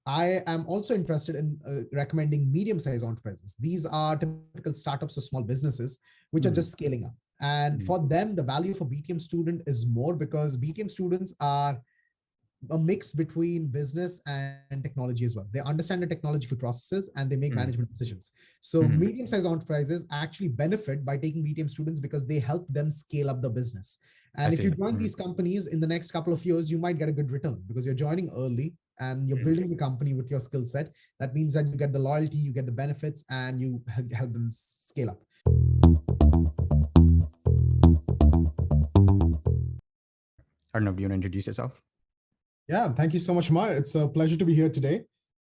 I am also interested in recommending medium-sized enterprises. These are typical startups or small businesses which are just scaling up. And for them, the value for BTM student is more because BTM students are a mix between business and technology as well. They understand the technological processes and they make management decisions. So medium-sized enterprises actually benefit by taking BTM students because they help them scale up the business. And if you join these companies in the next couple of years, you might get a good return because you're joining early and you're building the company with your skill set. That means that you get the loyalty, you get the benefits, and you help them scale up. Arnav, do you want to introduce yourself? Yeah, thank you so much, Ma. It's a pleasure to be here today.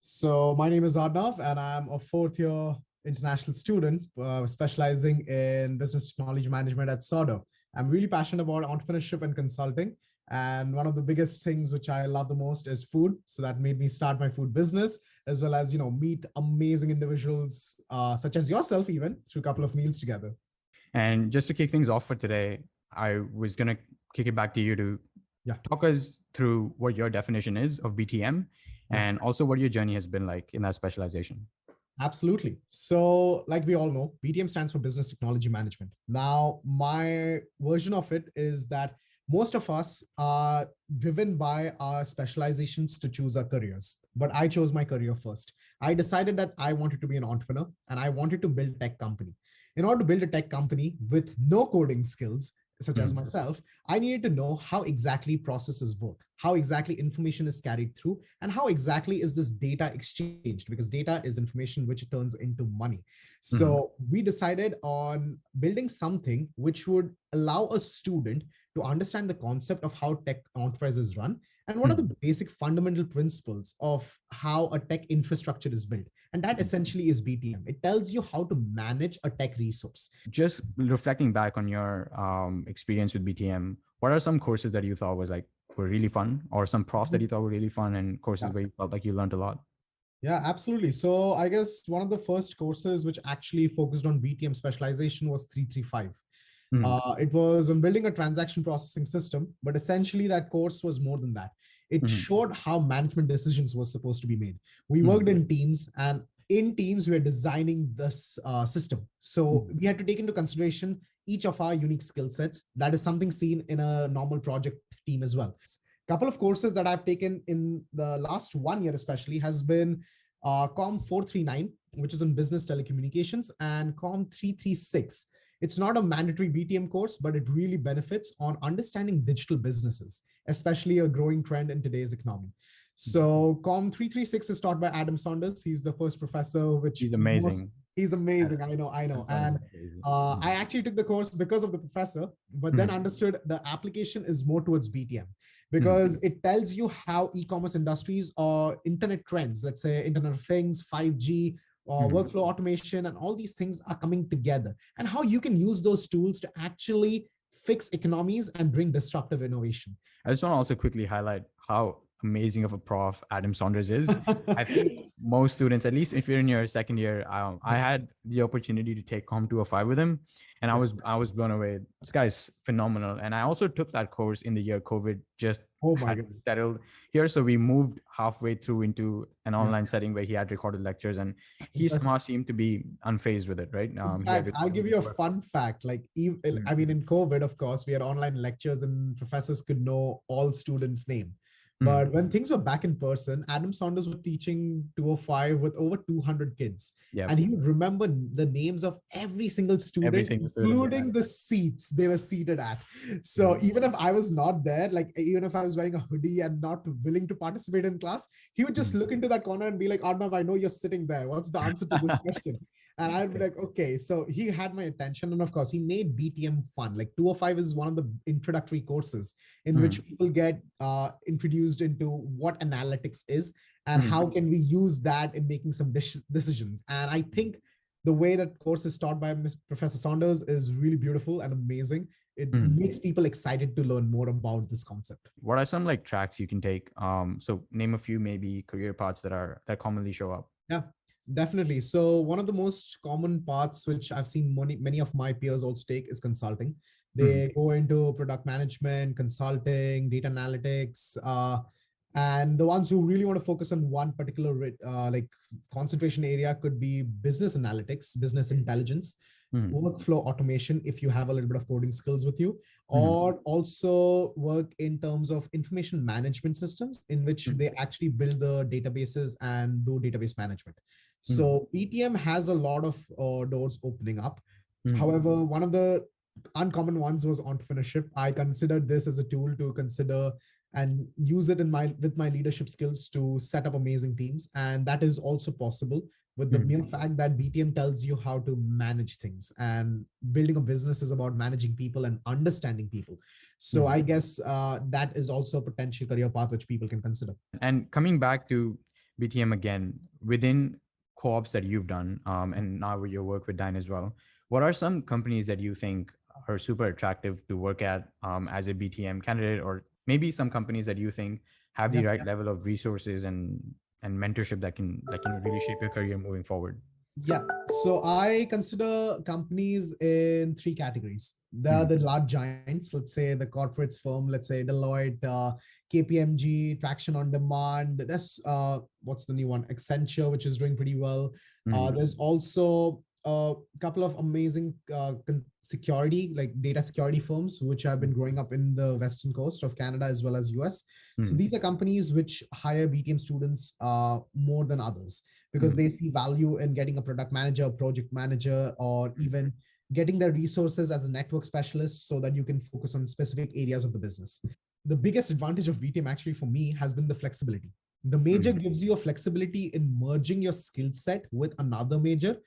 So my name is Arnav, and I'm a fourth-year international student specializing in business technology management at SODA. I'm really passionate about entrepreneurship and consulting. And one of the biggest things which I love the most is food. So that made me start my food business, as well as, meet amazing individuals such as yourself, even through a couple of meals together. And just to kick things off for today, I was going to kick it back to you to talk us through what your definition is of BTM and also what your journey has been like in that specialization. Absolutely. So like we all know, BTM stands for Business Technology Management. Now, my version of it is that most of us are driven by our specializations to choose our careers, but I chose my career first. I decided that I wanted to be an entrepreneur and I wanted to build a tech company. In order to build a tech company with no coding skills, such as myself, I needed to know how exactly processes work, how exactly information is carried through, and how exactly is this data exchanged, because data is information which turns into money. So we decided on building something which would allow a student to understand the concept of how tech enterprises run and what are the basic fundamental principles of how a tech infrastructure is built. And that essentially is BTM. It tells you how to manage a tech resource. Just reflecting back on your experience with BTM, what are some courses that you thought were really fun, or some profs that you thought were really fun, and courses where you felt like you learned a lot? Yeah, absolutely. So I guess one of the first courses which actually focused on BTM specialization was 335. It was on building a transaction processing system, but essentially that course was more than that. It showed how management decisions were supposed to be made. We worked in teams, and in teams, we were designing this system. So we had to take into consideration each of our unique skill sets. That is something seen in a normal project team as well. A couple of courses that I've taken in the last 1 year especially has been COM 439, which is on business telecommunications, and COM 336. It's not a mandatory BTM course, but it really benefits on understanding digital businesses, especially a growing trend in today's economy. So COM 336 is taught by Adam Saunders. He's the first professor, which he's amazing. He's amazing. I know. And I actually took the course because of the professor, but then understood the application is more towards BTM because it tells you how e-commerce industries or internet trends, let's say Internet of Things, 5G, workflow automation, and all these things are coming together, and how you can use those tools to actually fix economies and bring disruptive innovation. I just want to also quickly highlight how amazing of a prof Adam Saunders is. I think most students, at least if you're in your second year, I had the opportunity to take COM 205 with him, and I was blown away. This guy's phenomenal. And I also took that course in the year COVID just settled here. So we moved halfway through into an online setting where he had recorded lectures, and he somehow seemed to be unfazed with it, right? In fact, I'll give you a fun fact. Like, I mean, in COVID, of course, we had online lectures and professors could know all students' name. But when things were back in person, Adam Saunders was teaching 205 with over 200 kids. And he would remember the names of every single student, including the seats they were seated at. So even if I was not there, like even if I was wearing a hoodie and not willing to participate in class, he would just look into that corner and be like, Arnav, I know you're sitting there. What's the answer to this question? And I'd be like, okay. So he had my attention. And of course, he made BTM fun. Like 205 is one of the introductory courses in which people get introduced into what analytics is and how can we use that in making some decisions. And I think the way that course is taught by Professor Saunders is really beautiful and amazing. It makes people excited to learn more about this concept. What are some like tracks you can take? So name a few maybe career paths that commonly show up. Yeah, definitely. So one of the most common paths which I've seen many of my peers also take is consulting. They go into product management, consulting, data analytics, And the ones who really want to focus on one particular like concentration area could be business analytics, business intelligence, workflow automation, if you have a little bit of coding skills with you, or also work in terms of information management systems in which they actually build the databases and do database management. So BTM has a lot of doors opening up. However, one of the uncommon ones was entrepreneurship. I considered this as a tool to consider and use it in with my leadership skills to set up amazing teams. And that is also possible with the mere fact that BTM tells you how to manage things, and building a business is about managing people and understanding people. So I guess that is also a potential career path which people can consider. And coming back to BTM again, within co-ops that you've done, and now with your work with Dine as well, what are some companies that you think are super attractive to work at as a BTM candidate, or maybe some companies that you think have the right level of resources and mentorship that can really shape your career moving forward? Yeah. So I consider companies in three categories. There are the large giants, let's say the corporates firm, let's say Deloitte, KPMG, Traction on Demand. That's what's the new one? Accenture, which is doing pretty well. There's also a couple of amazing security, like data security firms, which have been growing up in the western coast of Canada as well as US. So these are companies which hire BTM students more than others, because they see value in getting a product manager, a project manager, or even getting their resources as a network specialist so that you can focus on specific areas of the business. The biggest advantage of BTM actually for me has been the flexibility. The major gives you a flexibility in merging your skill set with another major,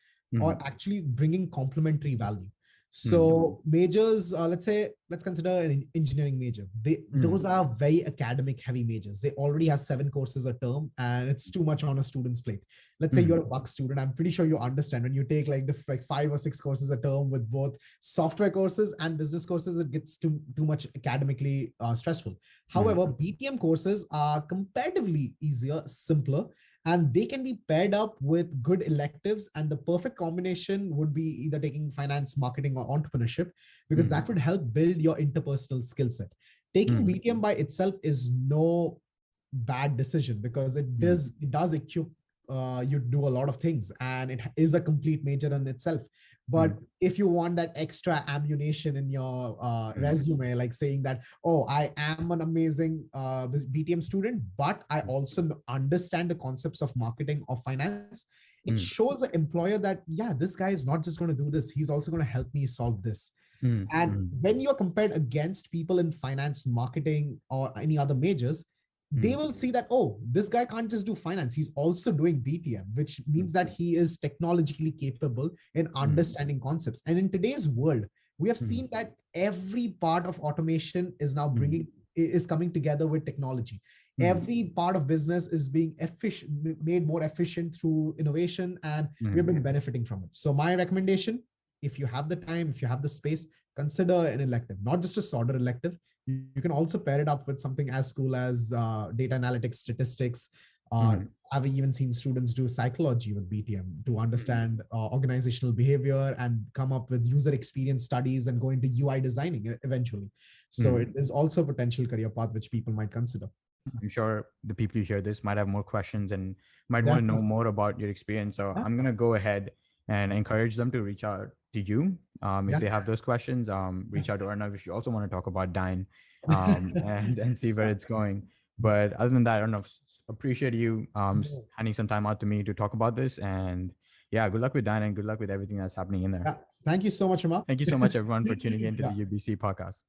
or actually bringing complementary value. So majors, let's consider an engineering major. Those are very academic heavy majors. They already have 7 courses a term, and it's too much on a student's plate. Let's say you're a Buck student. I'm pretty sure you understand when you take like 5 or 6 courses a term with both software courses and business courses, it gets too much academically stressful. However, BTM courses are comparatively easier, simpler, and they can be paired up with good electives. And the perfect combination would be either taking finance, marketing, or entrepreneurship, because that would help build your interpersonal skill set. Taking BTM by itself is no bad decision, because it does equip you do a lot of things, and it is a complete major in itself. But if you want that extra ammunition in your resume, like saying that, oh, I am an amazing BTM student, but I also understand the concepts of marketing or finance, it shows the employer that, yeah, this guy is not just going to do this, he's also going to help me solve this. And when you're compared against people in finance, marketing, or any other majors, they will see that, oh, this guy can't just do finance, he's also doing BTM, which means that he is technologically capable in understanding concepts. And in today's world, we have seen that every part of automation is now coming together with technology. Every part of business is being made more efficient through innovation, and we've been benefiting from it. So my recommendation, if you have the time, if you have the space, consider an elective, not just a shorter elective. You can also pair it up with something as cool as data analytics, statistics. I've even seen students do psychology with BTM to understand organizational behavior and come up with user experience studies and go into UI designing eventually. So it is also a potential career path which people might consider. I'm sure the people who hear this might have more questions and might want to know more about your experience. So I'm going to go ahead and encourage them to reach out to you. If they have those questions, reach out to Arnav if you also want to talk about Dine and see where it's going. But other than that, Arnav, appreciate you handing some time out to me to talk about this. And yeah, good luck with Dine and good luck with everything that's happening in there. Thank you so much, Amar. Thank you so much, everyone, for tuning in to the UBC podcast.